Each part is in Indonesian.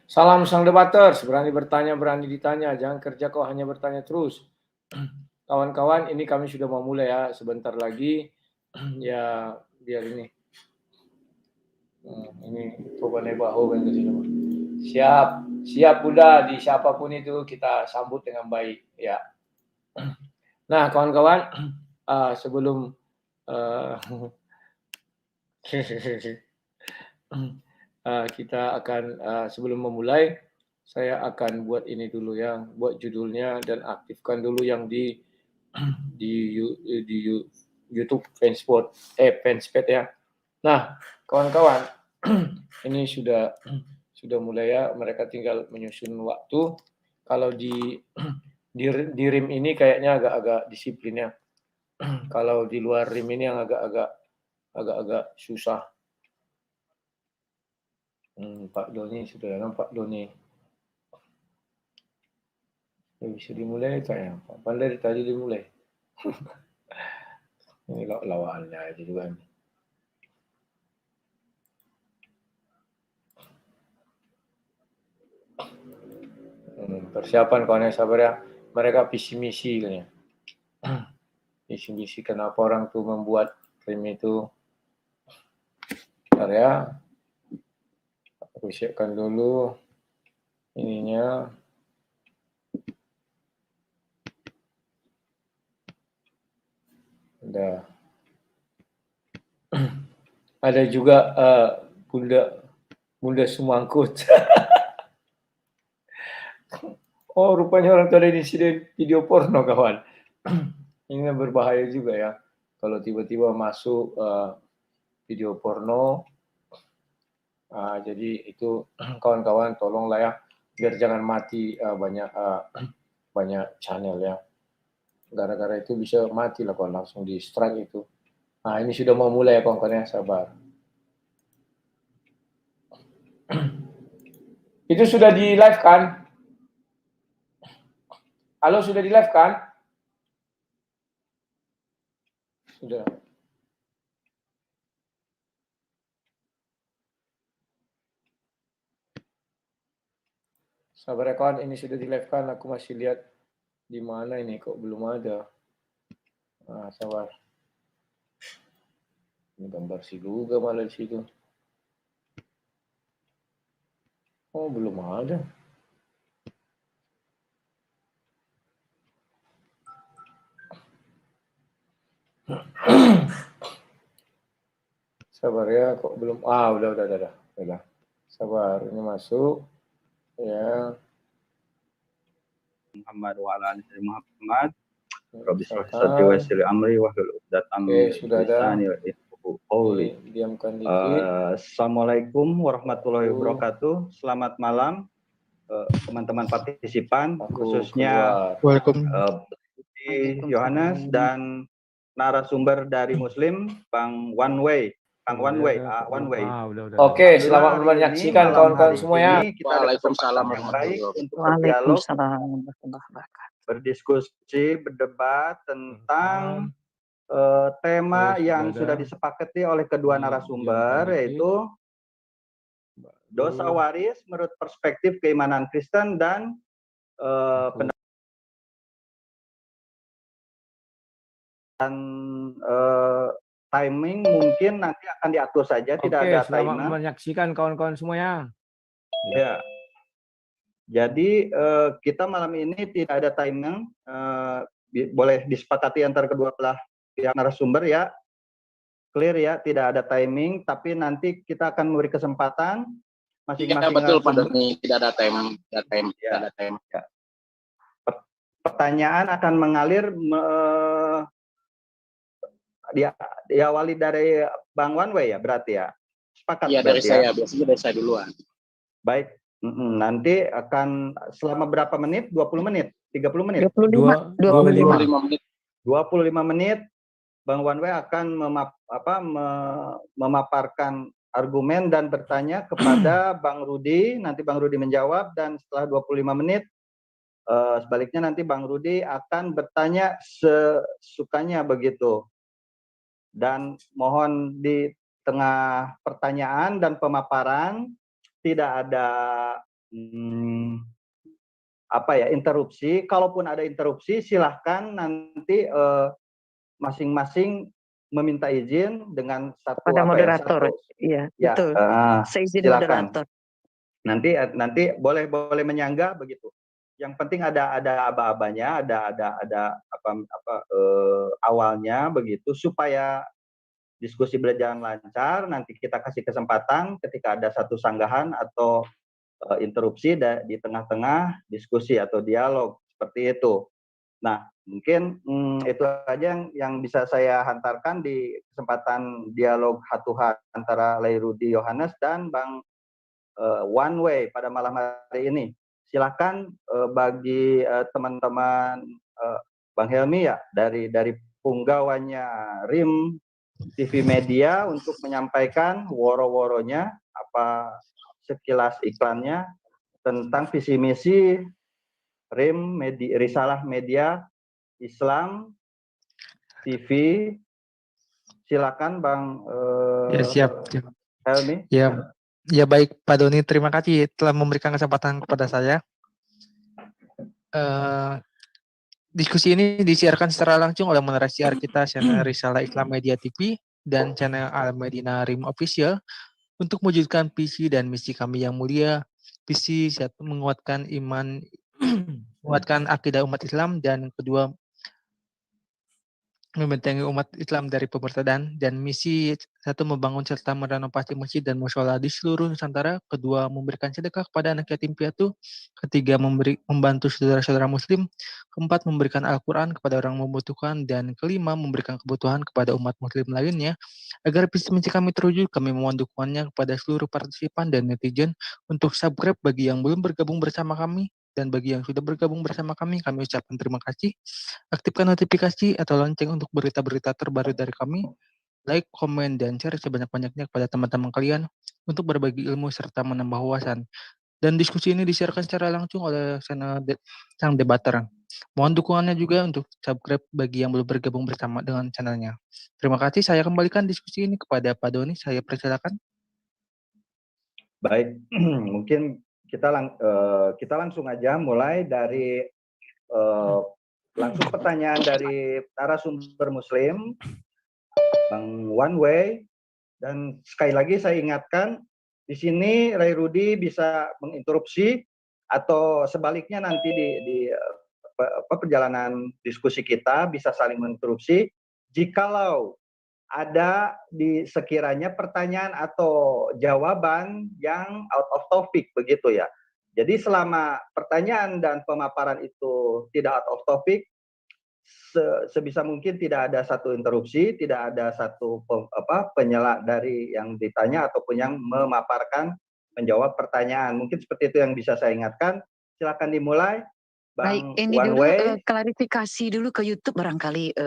Salam sang debaters, berani bertanya, berani ditanya, jangan kerja kok hanya bertanya terus. Kawan-kawan, ini kami sudah mau mulai ya, sebentar lagi. Ya, biar ini. Ini coba bahu kan ke sini. Siap, siap Bunda, di siapapun itu kita sambut dengan baik ya. Nah, kawan-kawan, sebelum kita akan sebelum memulai, saya akan buat ini dulu ya, buat judulnya dan aktifkan dulu yang di di YouTube Fanspot ya. Nah, kawan-kawan, ini sudah mulai ya, mereka tinggal menyusun waktu. Kalau di RIM ini kayaknya agak-agak disiplin ya. Kalau di luar RIM ini yang agak-agak susah. Pak Doni sudah ya, Pak Doni. Bisa dimulai kayaknya. Pak Pandai tadi dimulai. Ini lawannya aja juga. Persiapan kawan yang sabar ya. Mereka visi misi kan ya. Visi misi kenapa orang tuh membuat film itu. Bentar ya. Aku siapkan dulu ininya. Udah. Ada juga Bunda Sumangkut. Oh, rupanya orang tuh ada insiden video porno kawan. Ini berbahaya juga ya. Kalau tiba-tiba masuk video porno, jadi itu kawan-kawan tolonglah ya, biar jangan mati banyak channel ya. Gara-gara itu bisa mati lah kawan, langsung di strike itu. Nah ini sudah mau mulai ya kawan-kawan ya, sabar. Itu sudah di live kan? Halo, sudah di live kan? Sudah. Sabar ya kawan, ini sudah di live kan? Aku masih lihat di mana ini kok belum ada. Nah, sabar. Ini gambar si Luga malah di situ. Oh, belum ada. Sabar ya, kok belum. Udah. Sabar, ini masuk. Ya. Muhammad wa ala alihi Muhammad. Rabbi sholli wa salli amri wa hlul 'uqdatam min lisani yafqahu qawli. Diamkan dikit. Assalamualaikum warahmatullahi wabarakatuh. Selamat malam teman-teman partisipan, khususnya Yohanes dan narasumber dari Muslim Bang One Way. Oke, selamat menyaksikan kawan-kawan semua ya. Kita ada kesempatan yang baik untuk berdialog, berdiskusi, berdebat tentang tema yang sudah disepakati oleh kedua narasumber, yaitu dosa waris menurut perspektif keimanan Kristen dan timing mungkin nanti akan diatur saja, tidak ada timer. Selamat menyaksikan kawan-kawan semua ya. Ya. Jadi kita malam ini tidak ada timing, boleh disepakati antara kedua belah pihak narasumber ya. Clear ya, tidak ada timing, tapi nanti kita akan memberi kesempatan masing-masing. Ya, betul Pak Doni, tidak ada time. Ya. Pertanyaan akan mengalir diawali dari Bang One Way ya, berarti ya. Sepakat? Iya, dari saya, biasanya dari saya duluan. Baik, nanti akan selama berapa menit? 20 menit? 30 menit? 25 menit. 25 menit. Bang One Way akan memaparkan argumen dan bertanya kepada Bang Rudi. Nanti Bang Rudi menjawab, dan setelah 25 menit sebaliknya nanti Bang Rudi akan bertanya sesukanya begitu. Dan mohon di tengah pertanyaan dan pemaparan tidak ada interupsi. Kalaupun ada interupsi, silahkan nanti masing-masing meminta izin dengan satu Pada moderator. Iya, ya, betul. Seizin silakan. moderator. Nanti boleh menyangga begitu. Yang penting ada aba-abanya, ada awalnya begitu, supaya diskusi berjalan lancar. Nanti kita kasih kesempatan ketika ada satu sanggahan atau interupsi di tengah-tengah diskusi atau dialog seperti itu. Nah, mungkin itu aja yang bisa saya hantarkan di kesempatan dialog hatuhan antara Lairudi Yohanes dan Bang One Way pada malam hari ini. Silakan bagi teman-teman Bang Helmi ya dari punggawanya RIM TV Media untuk menyampaikan woro-woronya, apa sekilas iklannya tentang visi misi RIM Risalah Media Islam TV. Silakan Bang Ya, siap. Helmi. Ya baik Pak Doni, terima kasih telah memberikan kesempatan kepada saya. Diskusi ini disiarkan secara langsung oleh menara siar kita channel Risalah Islam Media TV dan channel Al-Madinah RIM Official untuk mewujudkan visi dan misi kami yang mulia. Visi satu, menguatkan iman, menguatkan akidah umat Islam, dan kedua, membentengi umat Islam dari pemurtadan, dan misi satu, membangun serta merenovasi masjid dan mushola di seluruh Nusantara. Kedua, memberikan sedekah kepada anak yatim piatu. Ketiga, membantu saudara-saudara muslim. Keempat, memberikan Al-Quran kepada orang membutuhkan. Dan kelima, memberikan kebutuhan kepada umat muslim lainnya. Agar visi misi kami terwujud, kami memohon dukungannya kepada seluruh partisipan dan netizen untuk subscribe bagi yang belum bergabung bersama kami. Dan bagi yang sudah bergabung bersama kami ucapkan terima kasih. Aktifkan notifikasi atau lonceng untuk berita-berita terbaru dari kami. Like, komen, dan share sebanyak-banyaknya kepada teman-teman kalian untuk berbagi ilmu serta menambah wawasan. Dan diskusi ini disiarkan secara langsung oleh channel Sang Debater. Mohon dukungannya juga untuk subscribe bagi yang belum bergabung bersama dengan channelnya. Terima kasih, saya kembalikan diskusi ini kepada Pak Doni, saya persilakan. Baik, mungkin kita langsung aja mulai dari langsung pertanyaan dari narasumber muslim Bang One Way. Dan sekali lagi saya ingatkan di sini Ray Rudi bisa menginterupsi atau sebaliknya nanti di perjalanan diskusi kita bisa saling menginterupsi jikalau ada di sekiranya pertanyaan atau jawaban yang out of topic begitu ya. Jadi selama pertanyaan dan pemaparan itu tidak out of topic, sebisa mungkin tidak ada satu interupsi, tidak ada satu penyela dari yang ditanya ataupun yang memaparkan menjawab pertanyaan. Mungkin seperti itu yang bisa saya ingatkan. Silakan dimulai. Baik, ini One dulu Way. klarifikasi dulu ke YouTube barangkali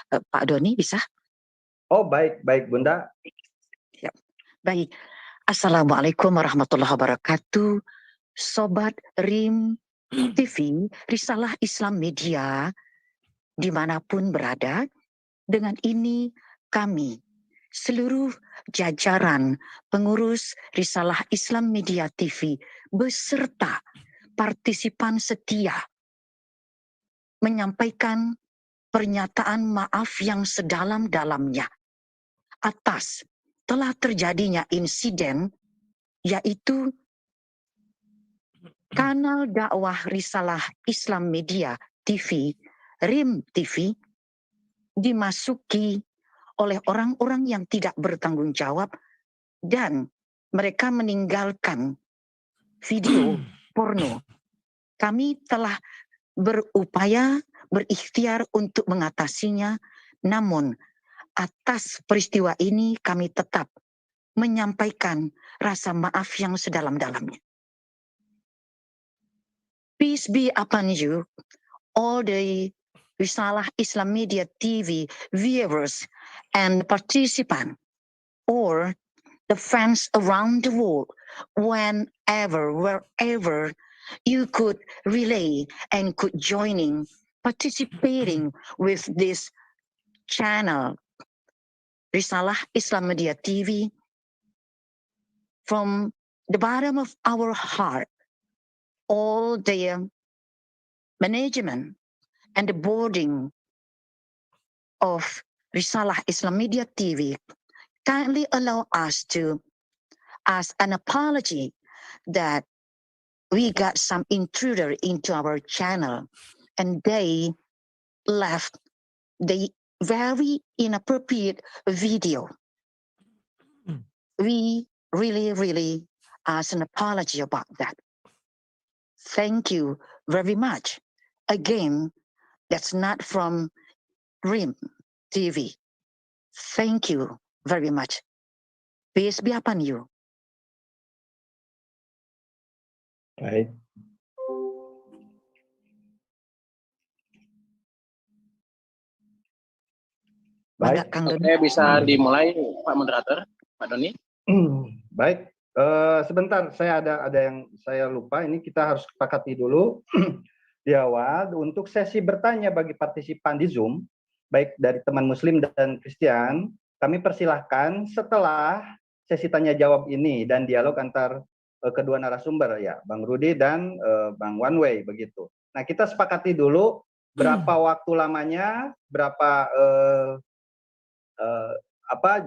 Pak Doni bisa? Oh baik Bunda. Ya. Baik, Assalamualaikum warahmatullahi wabarakatuh. Sobat RIM TV, Risalah Islam Media, dimanapun berada, dengan ini kami, seluruh jajaran pengurus Risalah Islam Media TV, beserta partisipan setia, menyampaikan pernyataan maaf yang sedalam-dalamnya atas telah terjadinya insiden, yaitu kanal dakwah Risalah Islam Media TV, RIM TV, dimasuki oleh orang-orang yang tidak bertanggung jawab dan mereka meninggalkan video porno. Kami telah berupaya, berikhtiar untuk mengatasinya, namun atas peristiwa ini kami tetap menyampaikan rasa maaf yang sedalam-dalamnya. Peace be upon you, all the Risalah Islam Media TV viewers and participants, or the fans around the world, whenever, wherever you could relay and could joining, participating with this channel, Risalah Islam Media TV. From the bottom of our heart, all the management and the boarding of Risalah Islam Media TV kindly allow us to ask an apology that we got some intruder into our channel and they left the very inappropriate video. We really ask an apology about that. Thank you very much. Again, that's not from RIM TV. Thank you very much. Peace be upon you. Baik. Mangga, Baik. Kang Doni. Oke, bisa dimulai Pak Moderator, Pak Doni. Baik. Sebentar, saya ada yang saya lupa. Ini kita harus sepakati dulu di awal untuk sesi bertanya bagi partisipan di Zoom, baik dari teman Muslim dan Kristen. Kami persilahkan setelah sesi tanya jawab ini dan dialog antar kedua narasumber ya, Bang Rudi dan Bang One Way begitu. Nah, kita sepakati dulu berapa waktu lamanya, berapa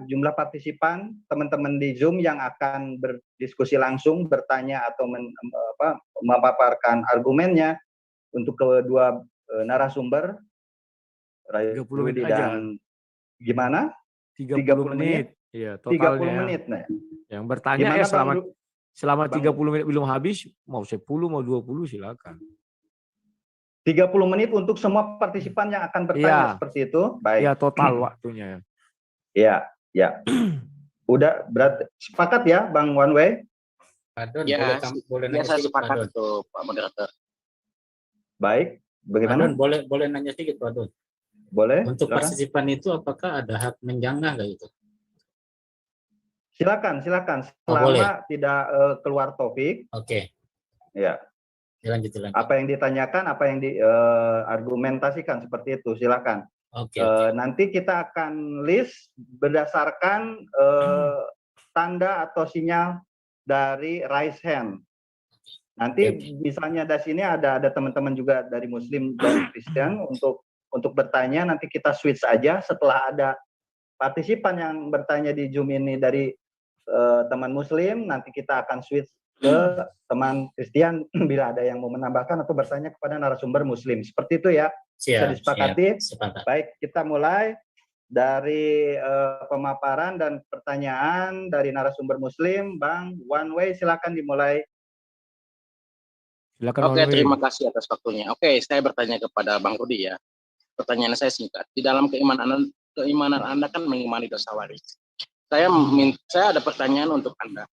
jumlah partisipan teman-teman di Zoom yang akan berdiskusi langsung, bertanya atau memaparkan argumennya untuk kedua narasumber. 30 Rudi menit aja. dan gimana? 30 menit. Iya, 30 totalnya. menit. Nah. Yang bertanya Gimana, selama Bang? 30 menit belum habis, mau 10, mau 20 silakan. 30 menit untuk semua partisipan yang akan bertanya seperti itu. Baik. Iya, total waktunya. Ya. Udah berarti sepakat ya, Bang One Way? Pak Don, Ya, boleh ya nanya saya sedikit, Pak sepakat Don. itu Pak Moderator. Baik. Pak Bagaimana? Don, boleh nanya sedikit, Pak Don. Boleh. Untuk Silakan. partisipan itu apakah ada hak menjanggah nggak itu? Silakan. Oh, boleh. Selama tidak keluar topik. Oke. Ya. Lanjut. Apa yang ditanyakan, apa yang diargumentasikan seperti itu, silakan. Oke. Nanti kita akan list berdasarkan tanda atau sinyal dari raise hand. Nanti misalnya di sini ada teman-teman juga dari Muslim dan Kristen untuk bertanya, nanti kita switch aja setelah ada partisipan yang bertanya di Zoom ini dari teman Muslim, nanti kita akan switch ke teman Kristen bila ada yang mau menambahkan atau bertanya kepada narasumber Muslim. Seperti itu ya. Bisa disepakati. Sepakat. Baik, kita mulai dari pemaparan dan pertanyaan dari narasumber Muslim. Bang One Way, silakan dimulai. Silakan. Oke, terima kasih atas waktunya. Oke, saya bertanya kepada Bang Rudi ya. Pertanyaan saya singkat. Di dalam keimanan Anda kan mengimani dosa waris. Saya ada pertanyaan untuk Anda.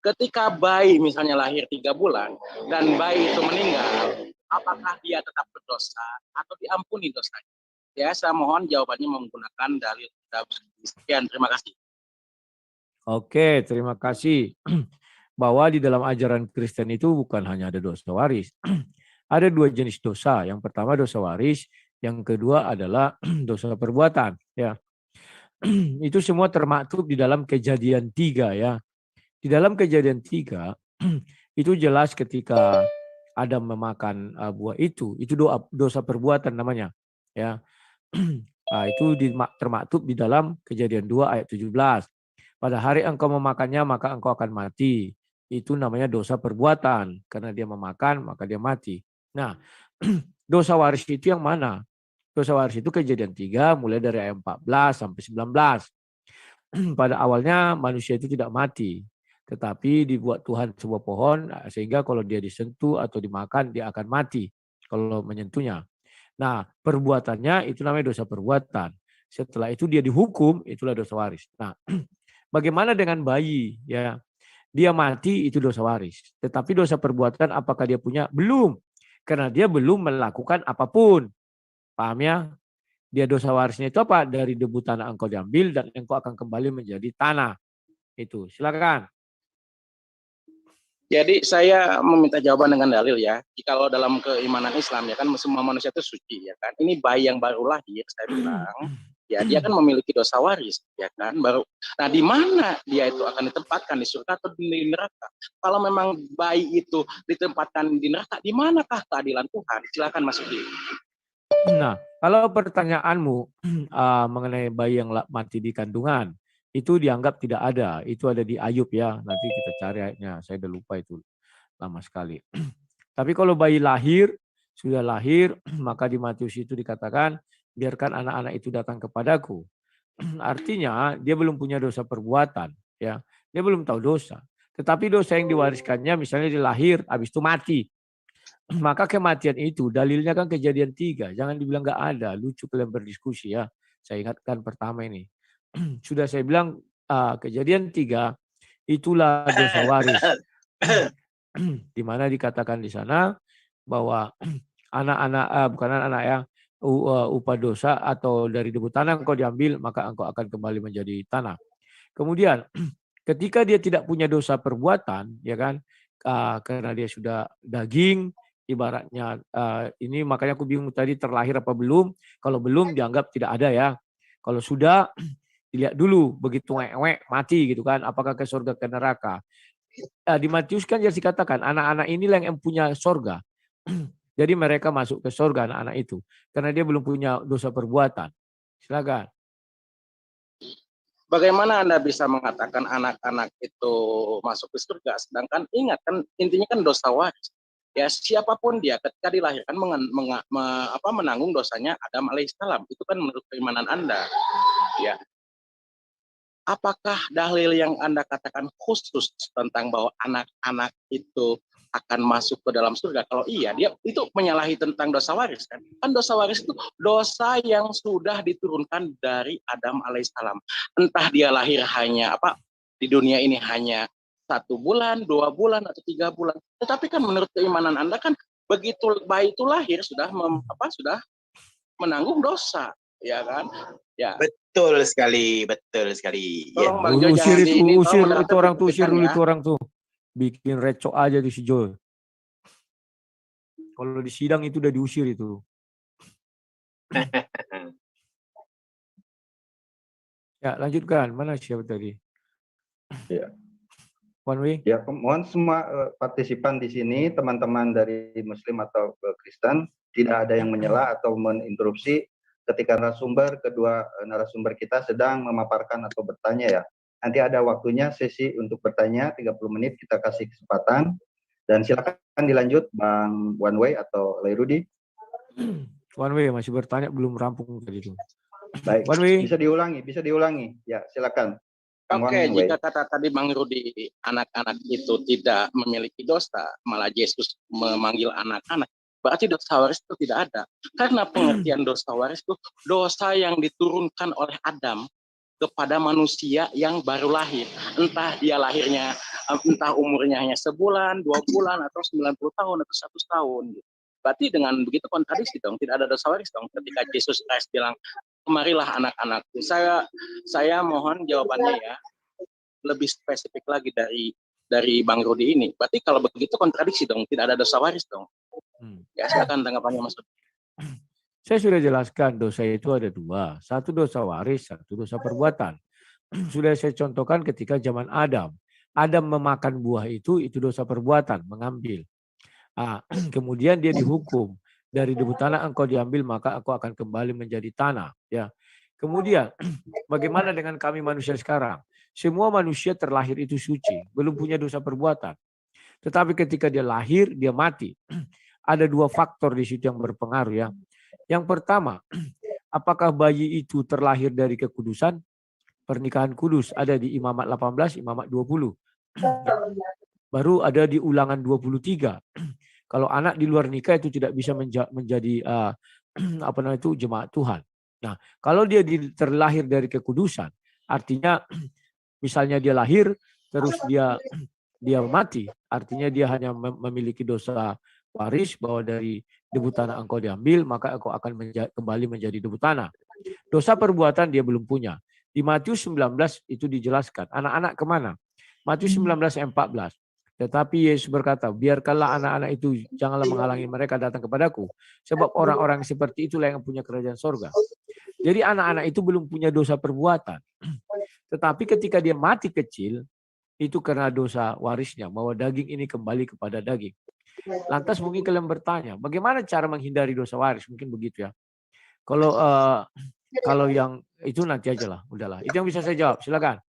Ketika bayi misalnya lahir 3 bulan dan bayi itu meninggal, apakah dia tetap berdosa atau diampuni dosanya? Ya, saya mohon jawabannya menggunakan dalil kitab. Sekian, terima kasih. Oke, terima kasih. Bahwa di dalam ajaran Kristen itu bukan hanya ada dosa waris. Ada 2 jenis dosa. Yang pertama dosa waris, yang kedua adalah dosa perbuatan. Ya, itu semua termaktub di dalam Kejadian 3 ya. Di dalam Kejadian 3 itu jelas ketika Adam memakan buah itu dosa perbuatan namanya. Ya, nah, itu termaktub di dalam Kejadian 2 ayat 17. Pada hari engkau memakannya maka engkau akan mati. Itu namanya dosa perbuatan. Karena dia memakan maka dia mati. Nah, dosa waris itu yang mana? Dosa waris itu Kejadian 3 mulai dari ayat 14 sampai 19. Pada awalnya manusia itu tidak mati. Tetapi dibuat Tuhan sebuah pohon sehingga kalau dia disentuh atau dimakan dia akan mati kalau menyentuhnya. Nah, perbuatannya itu namanya dosa perbuatan. Setelah itu dia dihukum, itulah dosa waris. Nah, bagaimana dengan bayi? Ya, dia mati itu dosa waris. Tetapi dosa perbuatan apakah dia punya? Belum. Karena dia belum melakukan apapun. Paham ya? Dia dosa warisnya itu apa? Dari debu tanah engkau diambil dan engkau akan kembali menjadi tanah. Itu, silakan. Jadi saya meminta jawaban dengan dalil ya. Jikalau dalam keimanan Islam ya kan semua manusia itu suci ya kan. Ini bayi yang baru lahir saya bilang ya dia kan memiliki dosa waris, ya kan. Baru, nah di mana dia itu akan ditempatkan, di surga atau di neraka? Kalau memang bayi itu ditempatkan di neraka, di manakah keadilan Tuhan? Silakan Mas Udi. Nah, kalau pertanyaanmu mengenai bayi yang mati di kandungan, itu dianggap tidak ada. Itu ada di Ayub ya. Nanti kita cari ayatnya. Saya udah lupa itu, lama sekali. Tapi kalau bayi lahir, sudah lahir, maka di Matius itu dikatakan, biarkan anak-anak itu datang kepadaku. Artinya dia belum punya dosa perbuatan, ya. Dia belum tahu dosa. Tetapi dosa yang diwariskannya, misalnya dia lahir, habis itu mati. Maka kematian itu dalilnya kan Kejadian 3. Jangan dibilang nggak ada. Lucu kalian berdiskusi ya. Saya ingatkan pertama ini. Sudah saya bilang Kejadian 3 itulah dosa waris. Di mana dikatakan di sana bahwa anak-anak bukan anak-anak ya, upah dosa atau dari debu tanah engkau diambil, maka engkau akan kembali menjadi tanah. Kemudian ketika dia tidak punya dosa perbuatan, ya kan, karena dia sudah daging, ibaratnya ini makanya aku bingung tadi terlahir apa belum. Kalau belum dianggap tidak ada ya. Kalau sudah dilihat dulu, begitu mati gitu kan, apakah ke surga ke neraka. Di Matius kan jelas dikatakan anak-anak inilah yang punya surga. Jadi mereka masuk ke surga anak-anak itu karena dia belum punya dosa perbuatan. Silakan. Bagaimana Anda bisa mengatakan anak-anak itu masuk ke surga, sedangkan ingat kan intinya kan dosa waris. Ya siapapun dia ketika dilahirkan menanggung dosanya Adam alaihissalam. Itu kan menurut keimanan Anda. Ya. Apakah dalil yang Anda katakan khusus tentang bahwa anak-anak itu akan masuk ke dalam surga? Kalau iya, dia itu menyalahi tentang dosa waris kan? Kan dosa waris itu dosa yang sudah diturunkan dari Adam alaihissalam. Entah dia lahir hanya di dunia ini hanya 1 bulan, 2 bulan atau 3 bulan. Tetapi kan menurut keimanan Anda kan begitu bayi itu lahir sudah sudah menanggung dosa, ya kan? Ya. Betul sekali, betul sekali. Tolong Bang Jo, Usir jangan itu, usir tolong itu orang tuh, usir dulu ya. itu orang tuh. Bikin recok aja di si Jo. Kalau di sidang itu udah diusir itu. Ya, lanjutkan. Mana siapa tadi? Ya. One way. Ya, mohon semua partisipan di sini, teman-teman dari Muslim atau Kristen, tidak ada yang menyela atau menginterupsi ketika kedua narasumber kita sedang memaparkan atau bertanya ya. Nanti ada waktunya sesi untuk bertanya 30 menit kita kasih kesempatan dan silakan dilanjut Bang One Way atau Lairudi. One way masih bertanya belum rampung tadi itu. Baik, One way. bisa diulangi. Ya, silakan. Oke, jika kata tadi Bang Rudi anak-anak itu tidak memiliki dosa, malah Yesus memanggil anak-anak, berarti dosa waris itu tidak ada. Karena pengertian dosa waris itu dosa yang diturunkan oleh Adam kepada manusia yang baru lahir. Entah dia lahirnya, entah umurnya hanya sebulan, 2 bulan, atau 90 tahun, atau 100 tahun. Berarti dengan begitu kontradiksi dong, tidak ada dosa waris dong. Ketika Yesus Kristus bilang, kemarilah anak-anakku. Saya mohon jawabannya ya, lebih spesifik lagi dari Bang Rudi ini. Berarti kalau begitu kontradiksi dong, tidak ada dosa waris dong. Ya silakan tanggapannya Mas. Saya sudah jelaskan dosa itu ada 2. Satu dosa waris, satu dosa perbuatan. Sudah saya contohkan ketika zaman Adam. Adam memakan buah itu dosa perbuatan, mengambil. Kemudian dia dihukum. Dari debu tanah engkau diambil, maka aku akan kembali menjadi tanah. Ya. Kemudian bagaimana dengan kami manusia sekarang? Semua manusia terlahir itu suci, belum punya dosa perbuatan. Tetapi ketika dia lahir, dia mati. Ada 2 faktor di situ yang berpengaruh ya. Yang pertama, apakah bayi itu terlahir dari kekudusan? Pernikahan kudus ada di Imamat 18, Imamat 20. Baru ada di Ulangan 23. Kalau anak di luar nikah itu tidak bisa menjadi jemaat Tuhan. Nah, kalau dia terlahir dari kekudusan, artinya misalnya dia lahir terus dia mati, artinya dia hanya memiliki dosa waris bahwa dari debu tanah engkau diambil, maka engkau akan kembali menjadi debu tanah. Dosa perbuatan dia belum punya. Di Matius 19 itu dijelaskan. Anak-anak kemana? Matius 19 ayat 14. Tetapi Yesus berkata, biarkanlah anak-anak itu, janganlah menghalangi mereka datang kepadaku. Sebab orang-orang seperti itulah yang punya kerajaan sorga. Jadi anak-anak itu belum punya dosa perbuatan. Tetapi ketika dia mati kecil, itu karena dosa warisnya, bahwa daging ini kembali kepada daging. Lantas mungkin kalian bertanya, bagaimana cara menghindari dosa waris? Mungkin begitu ya. Kalau yang itu nanti aja lah, udahlah. Itu yang bisa saya jawab, silakan.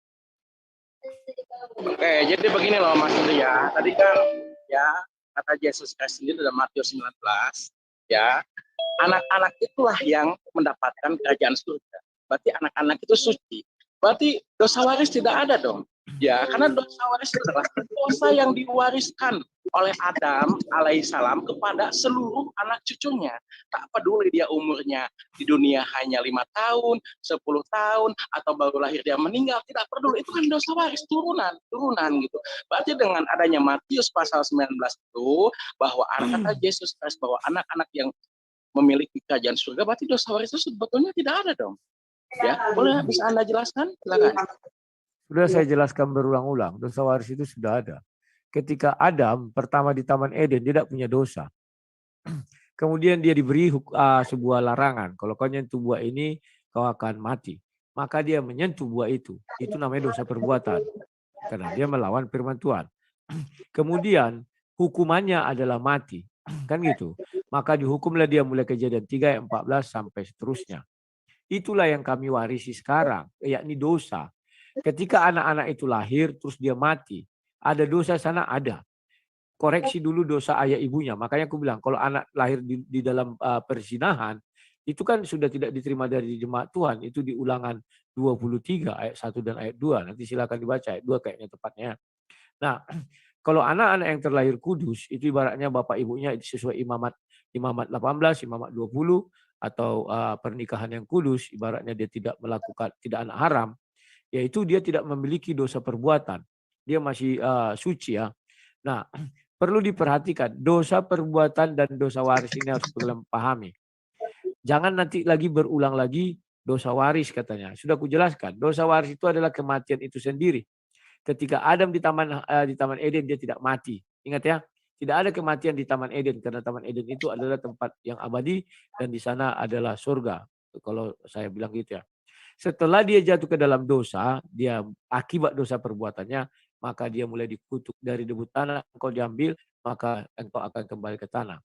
Oke, jadi begini loh Mas Ria. Ya. Tadi kan ya kata Yesus Kristus sendiri dalam Matius 19 ya, anak-anak itulah yang mendapatkan kerajaan surga. Berarti anak-anak itu suci. Berarti dosa waris tidak ada dong. Ya, karena dosa waris adalah dosa yang diwariskan oleh Adam alaihissalam kepada seluruh anak cucunya. Tak peduli dia umurnya di dunia hanya 5 tahun, 10 tahun, atau baru lahir dia meninggal, tidak peduli. Itu kan dosa waris turunan gitu. Berarti dengan adanya Matius pasal 19 itu, bahwa kata Yesus Kristus bahwa anak-anak yang memiliki kerajaan surga, berarti dosa waris itu sebetulnya tidak ada dong. Ya, boleh bisa Anda jelaskan? Silakan. Sudah saya jelaskan berulang-ulang, dosa waris itu sudah ada. Ketika Adam pertama di Taman Eden tidak punya dosa. Kemudian dia diberi sebuah larangan. Kalau kau nyentuh buah ini, kau akan mati. Maka dia menyentuh buah itu. Itu namanya dosa perbuatan. Karena dia melawan firman Tuhan. Kemudian hukumannya adalah mati. Kan gitu. Maka dihukumlah dia mulai Kejadian 3 ayat 14 sampai seterusnya. Itulah yang kami warisi sekarang, yakni dosa. Ketika anak-anak itu lahir, terus dia mati. Ada dosa sana? Ada. Koreksi dulu dosa ayah ibunya. Makanya aku bilang, kalau anak lahir di dalam perzinahan, itu kan sudah tidak diterima dari jemaat Tuhan. Itu di Ulangan 23 ayat 1 dan ayat 2. Nanti silakan dibaca, ayat 2 kayaknya tepatnya. Nah, kalau anak-anak yang terlahir kudus, itu ibaratnya bapak ibunya sesuai imamat 18, imamat 20, atau pernikahan yang kudus, ibaratnya dia tidak melakukan, tidak anak haram, yaitu dia tidak memiliki dosa perbuatan. Dia masih suci ya. Nah, perlu diperhatikan dosa perbuatan dan dosa waris ini harus kalian pahami. Jangan nanti lagi berulang lagi dosa waris katanya. Sudah kujelaskan, dosa waris itu adalah kematian itu sendiri. Ketika Adam di Taman Eden dia tidak mati. Ingat ya, tidak ada kematian di Taman Eden karena Taman Eden itu adalah tempat yang abadi dan di sana adalah surga. Kalau saya bilang gitu ya. Setelah dia jatuh ke dalam dosa, dia akibat dosa perbuatannya, maka dia mulai dikutuk dari debu tanah, engkau diambil, maka engkau akan kembali ke tanah.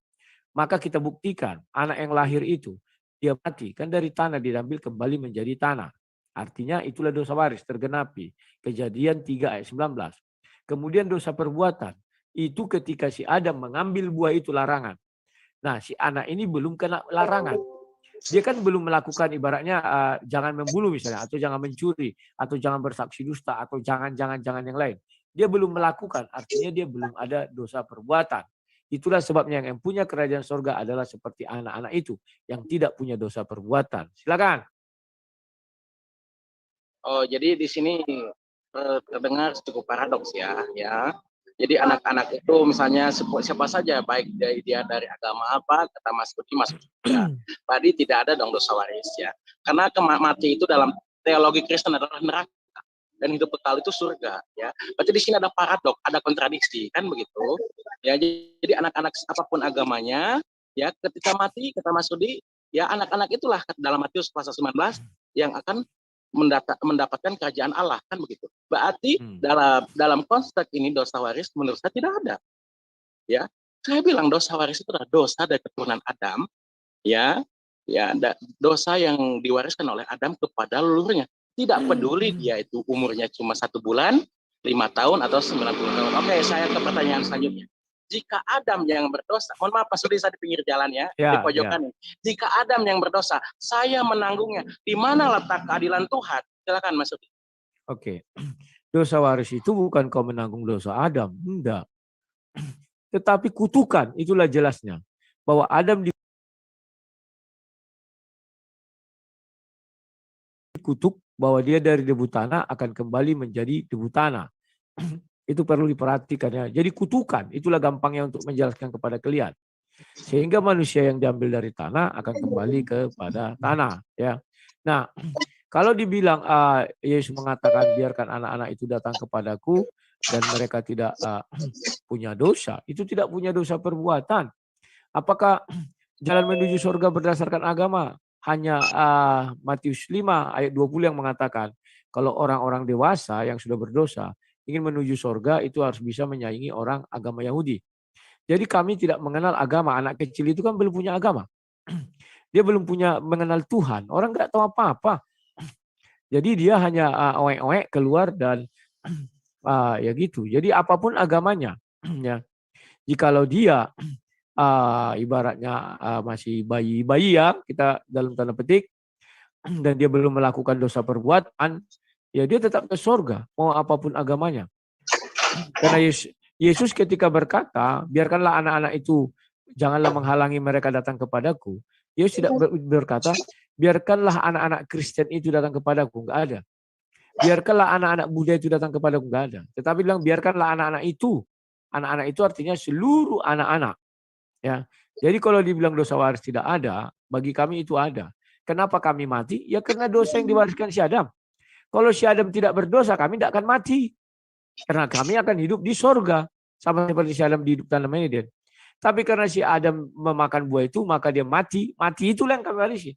Maka kita buktikan, anak yang lahir itu, dia mati, kan dari tanah diambil kembali menjadi tanah. Artinya itulah dosa waris, tergenapi. Kejadian 3 ayat 19. Kemudian dosa perbuatan, itu ketika si Adam mengambil buah itu larangan. Nah, si anak ini belum kena larangan. Dia kan belum melakukan ibaratnya jangan membunuh misalnya, atau jangan mencuri, atau jangan bersaksi dusta, atau jangan yang lain. Dia belum melakukan, artinya dia belum ada dosa perbuatan. Itulah sebabnya yang punya kerajaan surga adalah seperti anak-anak itu yang tidak punya dosa perbuatan. Silakan. Oh, jadi di sini terdengar cukup paradoks ya. Jadi anak-anak itu misalnya siapa saja, baik dia dari agama apa, kata Mas Budi masuk surga. Tadi tidak ada dong dosa waris ya. Karena mati itu dalam teologi Kristen adalah neraka dan hidup kekal itu surga ya. Berarti di sini ada paradok, ada kontradiksi kan begitu. Ya, jadi anak-anak apapun agamanya ya ketika mati kata Mas Budi ya anak-anak itulah dalam Matius pasal 19 yang akan mendapatkan kerajaan Allah kan begitu. Berarti dalam konteks ini dosa waris menurut saya tidak ada. Ya, saya bilang dosa waris itu adalah dosa dari keturunan Adam. Ya, dosa yang diwariskan oleh Adam kepada leluhurnya. Tidak peduli dia itu umurnya cuma 1 bulan, 5 tahun atau 90 tahun. Oke, saya ke pertanyaan selanjutnya. Jika Adam yang berdosa, mohon maaf Pak Sudi, saya di pinggir jalan ya di pojokan ini. Jika Adam yang berdosa, saya menanggungnya. Di mana letak keadilan Tuhan? Silakan Mas Sudi. Oke. Dosa waris itu bukan kau menanggung dosa Adam, enggak. Tetapi kutukan, itulah jelasnya. Bahwa Adam dikutuk bahwa dia dari debu tanah akan kembali menjadi debu tanah. Itu perlu diperhatikan ya. Jadi kutukan, itulah gampangnya untuk menjelaskan kepada kalian. Sehingga manusia yang diambil dari tanah akan kembali kepada tanah. Ya. Nah, kalau dibilang Yesus mengatakan biarkan anak-anak itu datang kepadaku dan mereka tidak punya dosa, itu tidak punya dosa perbuatan. Apakah jalan menuju surga berdasarkan agama? hanya Matius 5 ayat 20 yang mengatakan kalau orang-orang dewasa yang sudah berdosa ingin menuju surga itu harus bisa menyaingi orang agama Yahudi. Jadi kami tidak mengenal agama. Anak kecil itu kan belum punya agama. Dia belum punya mengenal Tuhan. Orang nggak tahu apa-apa. Jadi dia hanya oek-oek keluar dan ya gitu. Jadi apapun agamanya, ya. Jikalau dia ibaratnya masih bayi-bayi ya, kita dalam tanda petik, dan dia belum melakukan dosa perbuatan, ya dia tetap ke surga, mau apapun agamanya. Karena Yesus ketika berkata, biarkanlah anak-anak itu, janganlah menghalangi mereka datang kepadaku. Yesus tidak berkata, biarkanlah anak-anak Kristen itu datang kepadaku. Enggak ada. Biarkanlah anak-anak Buddha itu datang kepadaku. Enggak ada. Tetapi bilang, biarkanlah anak-anak itu. Anak-anak itu artinya seluruh anak-anak. Ya. Jadi kalau dibilang dosa waris tidak ada, bagi kami itu ada. Kenapa kami mati? Ya karena dosa yang diwariskan si Adam. Kalau si Adam tidak berdosa, kami tidak akan mati. Karena kami akan hidup di sorga. Sama seperti si Adam di hidup tanah Eden. Tapi karena si Adam memakan buah itu, maka dia mati. Mati itulah yang kami warisi.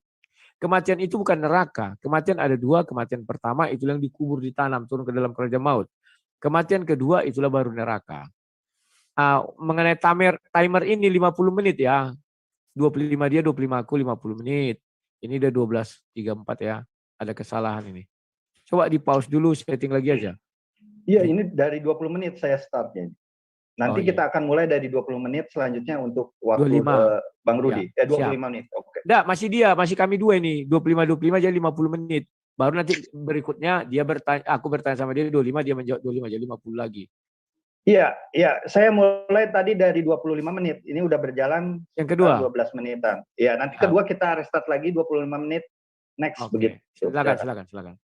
Kematian itu bukan neraka. Kematian ada dua. Kematian pertama itulah yang dikubur ditanam, turun ke dalam kerajaan maut. Kematian kedua itulah baru neraka. Mengenai timer ini 50 menit ya. 25 dia, 25 aku, 50 menit. Ini udah 12.34 ya. Ada kesalahan ini. Coba di pause dulu, setting lagi aja. Iya, ini dari 20 menit saya startnya. Nanti kita akan mulai dari 20 menit selanjutnya untuk waktu 25. Bang Rudi. Ya, 25 menit. Oke. Enggak, masih kami dua ini. 25 jadi 50 menit. Baru nanti berikutnya dia bertanya, aku bertanya sama dia 25, dia menjawab 25 jadi 50 lagi. Iya, saya mulai tadi dari 25 menit. Ini udah berjalan yang kedua 12 menitan. Iya, nanti kedua kita restart lagi 25 menit next begitu. Silakan.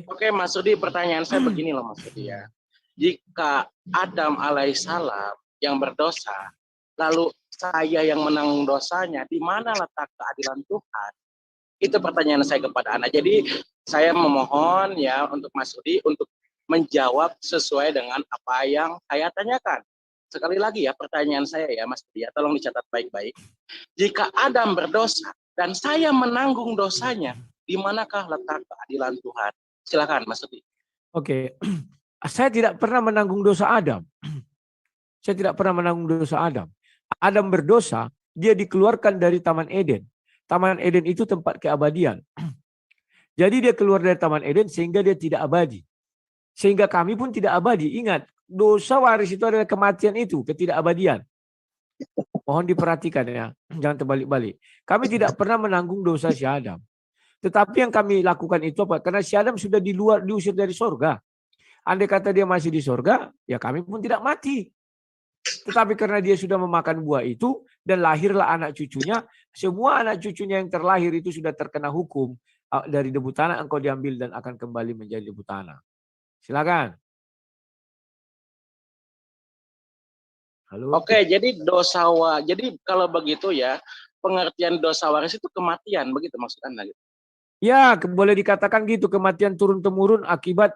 Oke, Mas Sudi, pertanyaan saya begini loh Mas Sudi ya. Jika Adam alaihissalam yang berdosa, lalu saya yang menanggung dosanya, di mana letak keadilan Tuhan? Itu pertanyaan saya kepada Anda. Jadi saya memohon ya untuk Mas Sudi untuk menjawab sesuai dengan apa yang saya tanyakan. Sekali lagi ya pertanyaan saya ya Mas Sudi, ya, tolong dicatat baik-baik. Jika Adam berdosa dan saya menanggung dosanya, di manakah letak keadilan Tuhan? Silakan Mas Sudi. Oke. Saya tidak pernah menanggung dosa Adam. Saya tidak pernah menanggung dosa Adam. Adam berdosa, dia dikeluarkan dari Taman Eden. Taman Eden itu tempat keabadian. Jadi dia keluar dari Taman Eden sehingga dia tidak abadi. Sehingga kami pun tidak abadi. Ingat, dosa waris itu adalah kematian itu, ketidakabadian. Mohon diperhatikan ya, jangan terbalik-balik. Kami tidak pernah menanggung dosa si Adam. Tetapi yang kami lakukan itu apa? Karena si Adam sudah diusir dari sorga. Andai kata dia masih di sorga, ya kami pun tidak mati. Tetapi karena dia sudah memakan buah itu, dan lahirlah anak cucunya, semua anak cucunya yang terlahir itu sudah terkena hukum. Dari debu tanah engkau diambil dan akan kembali menjadi debu tanah. Silakan. Halo. Oke, jadi jadi kalau begitu ya, pengertian dosa waris itu kematian, begitu maksud Anda gitu. Ya, boleh dikatakan gitu, kematian turun-temurun akibat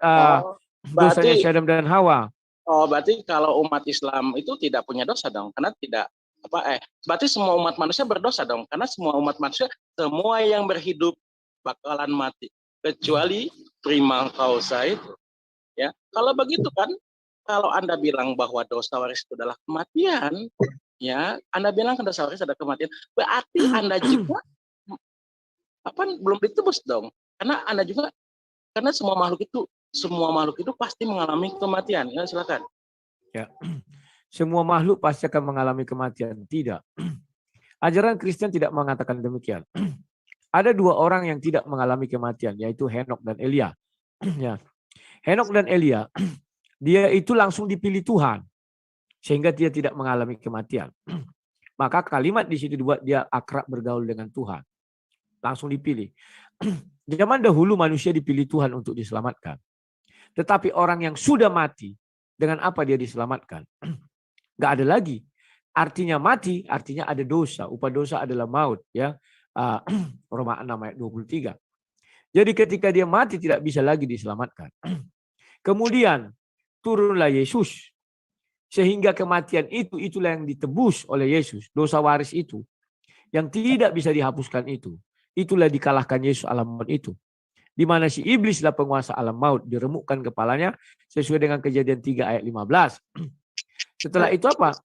dosanya si Adam dan Hawa. Oh, berarti kalau umat Islam itu tidak punya dosa dong, karena tidak berarti semua umat manusia berdosa dong, karena semua umat manusia, semua yang berhidup bakalan mati, kecuali prima causa itu. Ya, kalau begitu kan, kalau Anda bilang bahwa dosa waris itu adalah kematian, ya, Anda bilang kan dosa waris adalah kematian, berarti Anda juga belum ditebus dong, karena Anda juga, karena semua makhluk itu pasti mengalami kematian. Ya, silakan. Ya, semua makhluk pasti akan mengalami kematian. Tidak. Ajaran Kristen tidak mengatakan demikian. Ada dua orang yang tidak mengalami kematian, yaitu Henok dan Elia. Ya. Henok dan Elia, dia itu langsung dipilih Tuhan, sehingga dia tidak mengalami kematian. Maka kalimat di situ dibuat dia akrab bergaul dengan Tuhan. Langsung dipilih. Zaman dahulu manusia dipilih Tuhan untuk diselamatkan. Tetapi orang yang sudah mati, dengan apa dia diselamatkan? Nggak ada lagi. Artinya mati, artinya ada dosa. Upah dosa adalah maut. Ya, Roma 6 ayat 23. Jadi ketika dia mati tidak bisa lagi diselamatkan. Kemudian turunlah Yesus. Sehingga kematian itulah yang ditebus oleh Yesus. Dosa waris itu. yang tidak bisa dihapuskan itu. Itulah dikalahkan Yesus alam maut itu. Di mana si iblislah penguasa alam maut, diremukkan kepalanya sesuai dengan Kejadian 3 ayat 15. Setelah itu apa?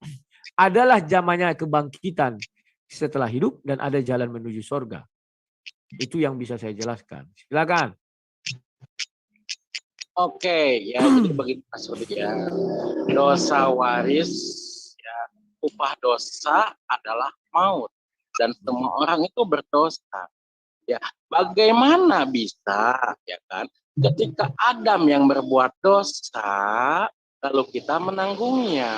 Adalah zamannya kebangkitan setelah hidup dan ada jalan menuju surga. Itu yang bisa saya jelaskan. Silakan. Oke, ya jadi begini Mas Rudi ya. Dosa waris, ya, upah dosa adalah maut. Dan semua orang itu berdosa. Ya, bagaimana bisa, ya kan? Ketika Adam yang berbuat dosa, lalu kita menanggungnya.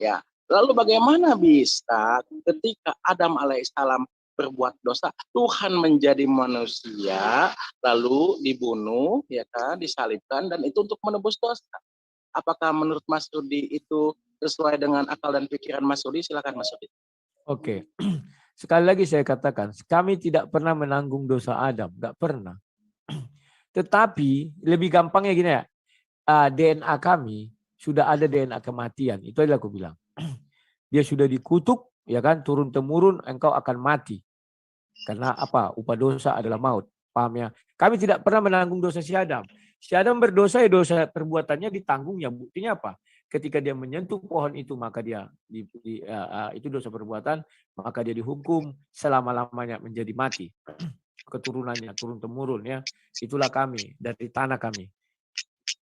Ya, lalu bagaimana bisa ketika Adam alaihissalam berbuat dosa, Tuhan menjadi manusia, lalu dibunuh, ya kan, disalibkan, dan itu untuk menebus dosa. Apakah menurut Mas Rudi itu sesuai dengan akal dan pikiran Mas Rudi? Silakan Mas Rudi. Oke. Sekali lagi saya katakan, kami tidak pernah menanggung dosa Adam, nggak pernah. Tetapi lebih gampangnya gini ya, DNA kami sudah ada DNA kematian. Itu adalah aku bilang. Dia sudah dikutuk, ya kan, turun temurun, engkau akan mati. Karena apa? Upah dosa adalah maut. Paham ya? Kami tidak pernah menanggung dosa si Adam. Si Adam berdosa, ya dosa perbuatannya ditanggungnya. Buktinya apa? Ketika dia menyentuh pohon itu, maka dia itu dosa perbuatan, maka dia dihukum selama-lamanya menjadi mati. Keturunannya turun temurun ya. Itulah kami dari tanah kami.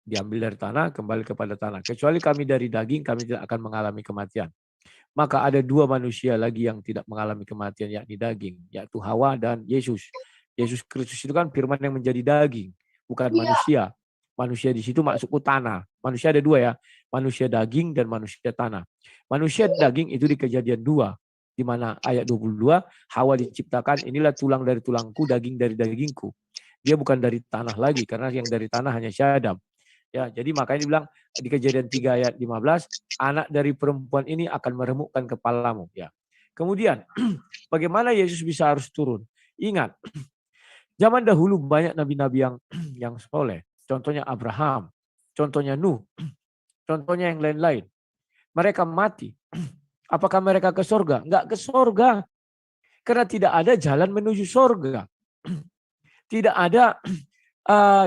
Diambil dari tanah, kembali kepada tanah. Kecuali kami dari daging, kami tidak akan mengalami kematian. Maka ada dua manusia lagi yang tidak mengalami kematian, yakni daging, yaitu Hawa dan Yesus. Yesus Kristus itu kan firman yang menjadi daging, bukan manusia. Manusia di situ masuk ke tanah. Manusia ada dua ya, manusia daging dan manusia tanah. Manusia daging itu di Kejadian 2, di mana ayat 22, Hawa diciptakan, inilah tulang dari tulangku, daging dari dagingku. Dia bukan dari tanah lagi, karena yang dari tanah hanya si Adam. Ya, jadi makanya dibilang di Kejadian 3 ayat 15, anak dari perempuan ini akan meremukkan kepalamu. Ya. Kemudian, bagaimana Yesus bisa harus turun? Ingat, zaman dahulu banyak nabi-nabi yang soleh. Contohnya Abraham, contohnya Nuh, contohnya yang lain-lain. Mereka mati. Apakah mereka ke surga? Enggak ke surga. Karena tidak ada jalan menuju surga. Tidak ada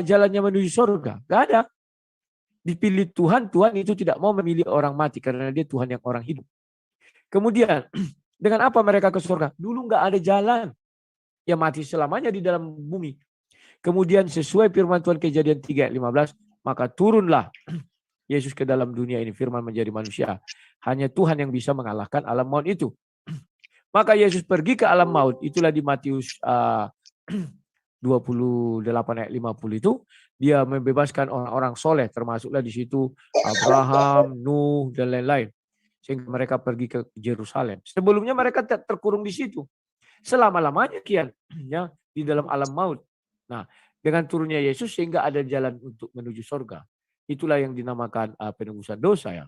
jalannya menuju surga. Enggak ada. Dipilih Tuhan, Tuhan itu tidak mau memilih orang mati karena dia Tuhan yang orang hidup. Kemudian, dengan apa mereka ke surga? Dulu enggak ada jalan. Ya mati selamanya di dalam bumi. Kemudian sesuai firman Tuhan Kejadian 3 ayat 15, maka turunlah Yesus ke dalam dunia ini, firman menjadi manusia. Hanya Tuhan yang bisa mengalahkan alam maut itu. Maka Yesus pergi ke alam maut, itulah di Matius 28 ayat 50 itu, dia membebaskan orang-orang soleh, termasuklah di situ Abraham, Nuh, dan lain-lain. Sehingga mereka pergi ke Yerusalem. Sebelumnya mereka terkurung di situ. Selama-lamanya kian ya, di dalam alam maut. Nah, dengan turunnya Yesus sehingga ada jalan untuk menuju surga. Itulah yang dinamakan penebusan dosa ya.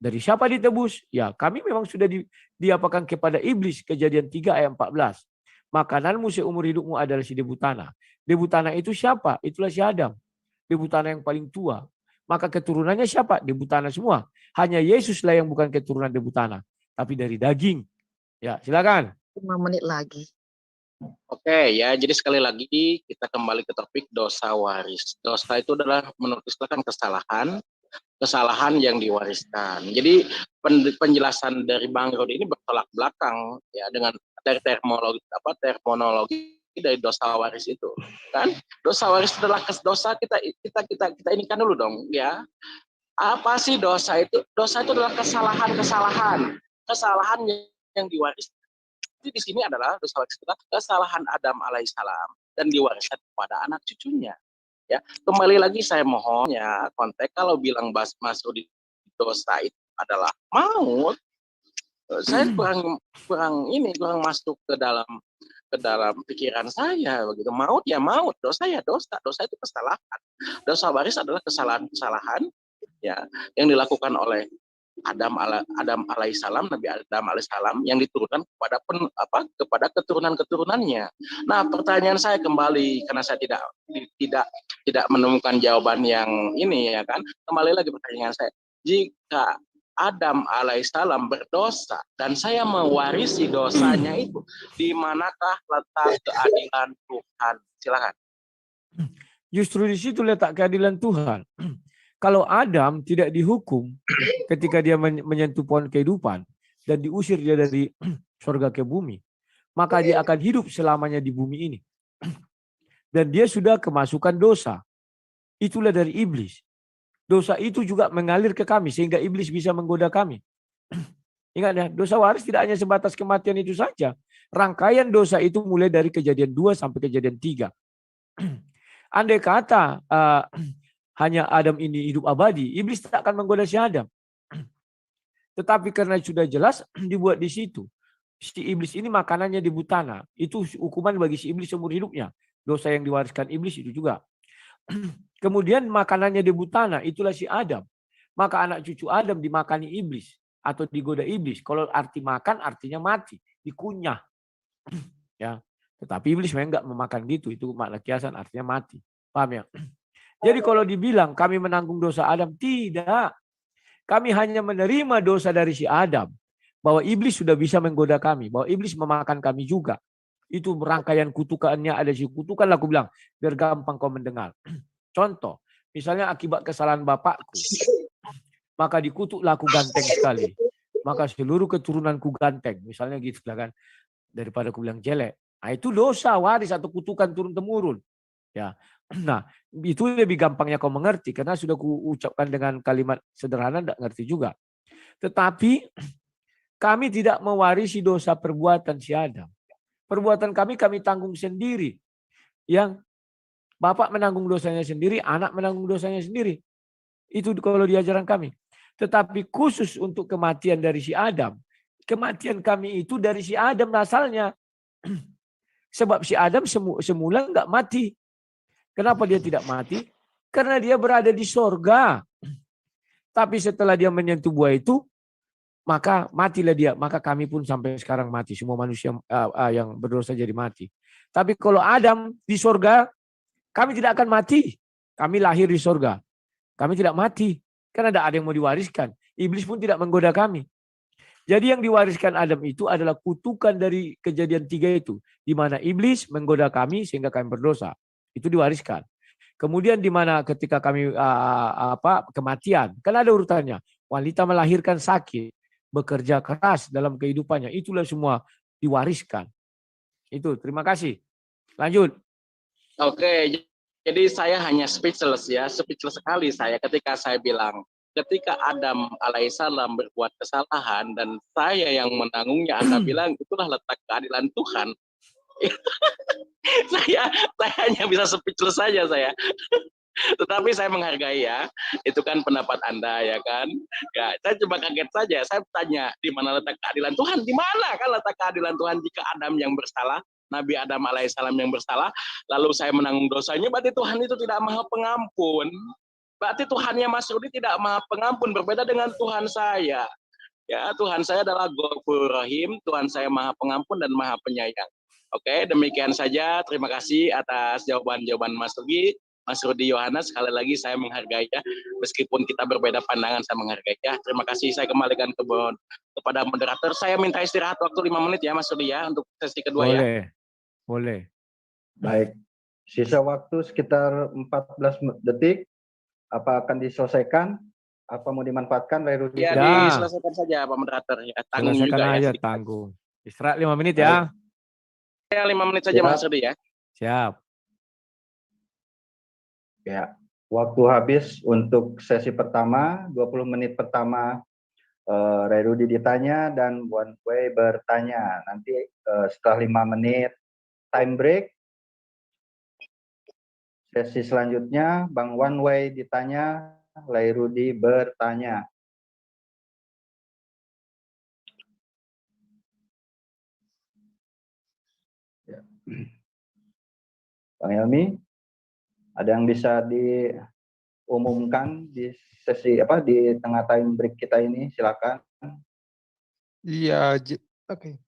Dari siapa ditebus? Ya, kami memang sudah diapakan kepada iblis, Kejadian 3 ayat 14. Makananmu seumur hidupmu adalah si debu tanah. Debu tanah itu siapa? Itulah si Adam. Debu tanah yang paling tua. Maka keturunannya siapa? Debu tanah semua. Hanya Yesuslah yang bukan keturunan debu tanah, tapi dari daging. Ya, silakan. 5 menit lagi. Oke, ya, jadi sekali lagi kita kembali ke topik dosa waris. Dosa itu adalah menurut Islam kan kesalahan yang diwariskan. Jadi penjelasan dari Bang Rodi ini bertolak belakang ya dengan dari terminologi dari dosa waris itu. Kan? Dosa waris adalah dosa kita ini kan dulu dong ya. Apa sih dosa itu? Dosa itu adalah kesalahan yang diwariskan. Jadi di sini adalah dosa waris kita kesalahan Adam alaihissalam dan diwariskan kepada anak cucunya. Ya, kembali lagi saya mohon ya konteks kalau bilang Mas Rudi dosa itu adalah maut, saya kurang masuk ke dalam pikiran saya begitu. Maut ya maut, dosa ya dosa itu kesalahan. Dosa waris adalah kesalahan ya yang dilakukan oleh Adam alaihissalam, Nabi Adam alaihissalam yang diturunkan kepada keturunan-keturunannya. Nah, pertanyaan saya kembali karena saya tidak menemukan jawaban yang ini ya kan. Kembali lagi pertanyaan saya. Jika Adam alaihissalam berdosa dan saya mewarisi dosanya itu, di manakah letak keadilan Tuhan? Silakan. Justru di situ letak keadilan Tuhan. Kalau Adam tidak dihukum ketika dia menyentuh pohon kehidupan dan diusir dia dari surga ke bumi, maka dia akan hidup selamanya di bumi ini. Dan dia sudah kemasukan dosa. Itulah dari iblis. Dosa itu juga mengalir ke kami sehingga iblis bisa menggoda kami. Ingat ya, dosa waris tidak hanya sebatas kematian itu saja. Rangkaian dosa itu mulai dari kejadian 2 sampai kejadian 3. Andai kata hanya Adam ini hidup abadi, iblis tak akan menggoda si Adam. Tetapi karena sudah jelas dibuat di situ, si iblis ini makanannya di butana. Itu hukuman bagi si iblis seumur hidupnya. Dosa yang diwariskan iblis itu juga. Kemudian makanannya di butana, itulah si Adam. Maka anak cucu Adam dimakani iblis atau digoda iblis. Kalau arti makan artinya mati, dikunyah. Ya. Tetapi iblis memang enggak memakan gitu. Itu makna kiasan artinya mati. Paham ya? Jadi kalau dibilang kami menanggung dosa Adam, tidak. Kami hanya menerima dosa dari si Adam. Bahwa iblis sudah bisa menggoda kami. Bahwa iblis memakan kami juga. Itu rangkaian kutukannya ada si kutukan. Aku bilang, biar gampang kau mendengar. Contoh, misalnya akibat kesalahan bapakku. Maka dikutuklah aku ganteng sekali. Maka seluruh keturunanku ganteng. Misalnya gitu kan. Daripada aku bilang jelek. Nah, itu dosa waris atau kutukan turun-temurun. Ya. Nah, itu lebih gampangnya kau mengerti karena sudah ku ucapkan dengan kalimat sederhana enggak ngerti juga. Tetapi kami tidak mewarisi dosa perbuatan si Adam. Perbuatan kami tanggung sendiri. Yang bapak menanggung dosanya sendiri, anak menanggung dosanya sendiri. Itu kalau di ajaran kami. Tetapi khusus untuk kematian dari si Adam, kematian kami itu dari si Adam asalnya. Sebab si Adam semula enggak mati. Kenapa dia tidak mati? Karena dia berada di sorga. Tapi setelah dia menyentuh buah itu, maka matilah dia. Maka kami pun sampai sekarang mati. Semua manusia yang berdosa jadi mati. Tapi kalau Adam di sorga, kami tidak akan mati. Kami lahir di sorga. Kami tidak mati. Karena ada yang mau diwariskan. Iblis pun tidak menggoda kami. Jadi yang diwariskan Adam itu adalah kutukan dari kejadian 3 itu. Di mana iblis menggoda kami sehingga kami berdosa. Itu diwariskan. Kemudian di mana ketika kami kematian, kan ada urutannya. Wanita melahirkan sakit, bekerja keras dalam kehidupannya, itulah semua diwariskan. Itu, terima kasih. Lanjut. Oke, jadi saya hanya speechless ya, speechless sekali saya ketika saya bilang, ketika Adam alaihissalam berbuat kesalahan dan saya yang menanggungnya, Anda bilang itulah letak keadilan Tuhan. saya hanya bisa speechless saja saya. Tetapi saya menghargai ya, itu kan pendapat Anda ya kan. Ya, saya cuma kaget saja. Saya tanya di mana letak keadilan Tuhan? Di mana kan letak keadilan Tuhan jika Adam yang bersalah, Nabi Adam alaihissalam yang bersalah, lalu saya menanggung dosanya, berarti Tuhan itu tidak maha pengampun. Berarti Tuhannya Mas Rudi tidak maha pengampun, berbeda dengan Tuhan saya. Ya, Tuhan saya adalah Ghafurur Rahim, Tuhan saya maha pengampun dan maha penyayang. Oke, demikian saja. Terima kasih atas jawaban-jawaban Mas Rudi Yohanes. Sekali lagi saya menghargai ya. Meskipun kita berbeda pandangan, saya menghargai ya. Terima kasih. Saya kembalikan kepada moderator. Saya minta istirahat waktu 5 menit ya Mas Rudi ya untuk sesi kedua ya. Boleh. Baik. Sisa waktu sekitar 14 detik. Apa akan diselesaikan? Apa mau dimanfaatkan Ray Rudi? Ya, diselesaikan saja Pak moderator ya. Tanggung selesaikan juga aja, ya. tanggung. Istirahat 5 menit ya. Ya, 5 menit saja Mas Rudi ya. Siap. Ya, waktu habis untuk sesi pertama, 20 menit pertama Ray Rudi ditanya dan One Way bertanya. Nanti setelah 5 menit time break, sesi selanjutnya Bang One Way ditanya, Ray Rudi bertanya. Ya. Bang Helmi, ada yang bisa diumumkan di sesi di tengah time break kita ini? Silakan. Iya, oke.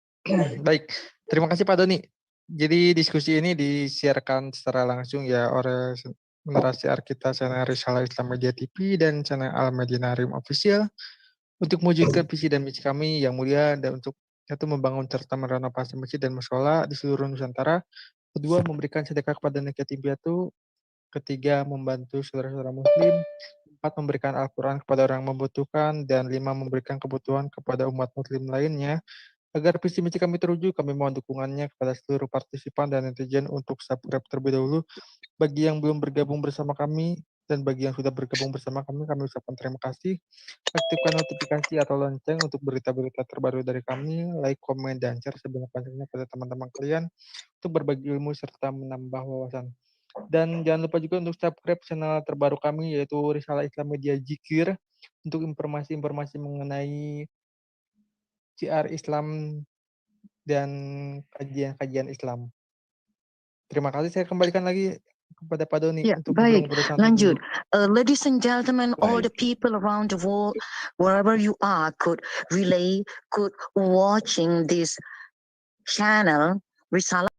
Baik, terima kasih Pak Doni. Jadi diskusi ini disiarkan secara langsung ya oleh Generasi Arkita channel Risalah Islam Media TV dan channel Al Madinarim Official. untuk mewujudkan visi dan misi kami yang mulia dan untuk satu membangun serta merenovasi masjid dan mushola di seluruh Nusantara, kedua memberikan sedekah kepada anak yatim piatu, ketiga membantu saudara-saudara muslim, empat memberikan Al-Quran kepada orang yang membutuhkan, dan lima memberikan kebutuhan kepada umat muslim lainnya. Agar visi misi kami terwujud, kami mohon dukungannya kepada seluruh partisipan dan netizen untuk subscribe terlebih dahulu. Bagi yang belum bergabung bersama kami, dan bagi yang sudah bergabung bersama kami ucapkan terima kasih. Aktifkan notifikasi atau lonceng untuk berita-berita terbaru dari kami, like, komen, dan share sebanyak-banyaknya pada teman-teman kalian untuk berbagi ilmu serta menambah wawasan. Dan jangan lupa juga untuk subscribe channel terbaru kami, yaitu Risalah Islam Media Zikir, untuk informasi-informasi mengenai syiar Islam dan kajian-kajian Islam. Terima kasih, saya kembalikan lagi kepada Pak Doni Ya, untuk baik. ngobrol santai Lanjut. dulu. Ladies and gentlemen, all Baik. the people around the world, wherever you are, could relay, could watching this channel, Risalah.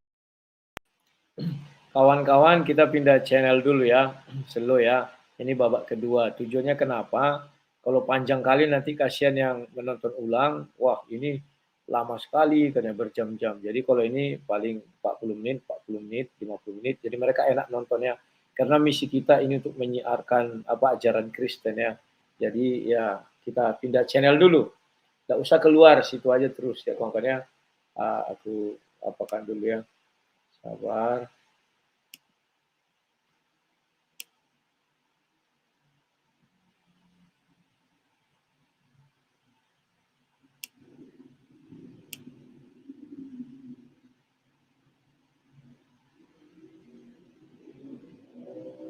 Kawan-kawan, kita pindah channel dulu ya, slow ya. Ini babak kedua. Tujuannya kenapa? Kalau panjang kali nanti kasihan yang menonton ulang. Wah, ini lama sekali, karena berjam-jam. Jadi kalau ini paling 40 menit, 40 menit, 50 menit. Jadi mereka enak nontonnya. Karena misi kita ini untuk menyiarkan ajaran Kristen ya. Jadi ya kita pindah channel dulu. Tidak usah keluar, situ aja terus ya kawan-kawan ya. Aku apakan dulu ya. Sabar.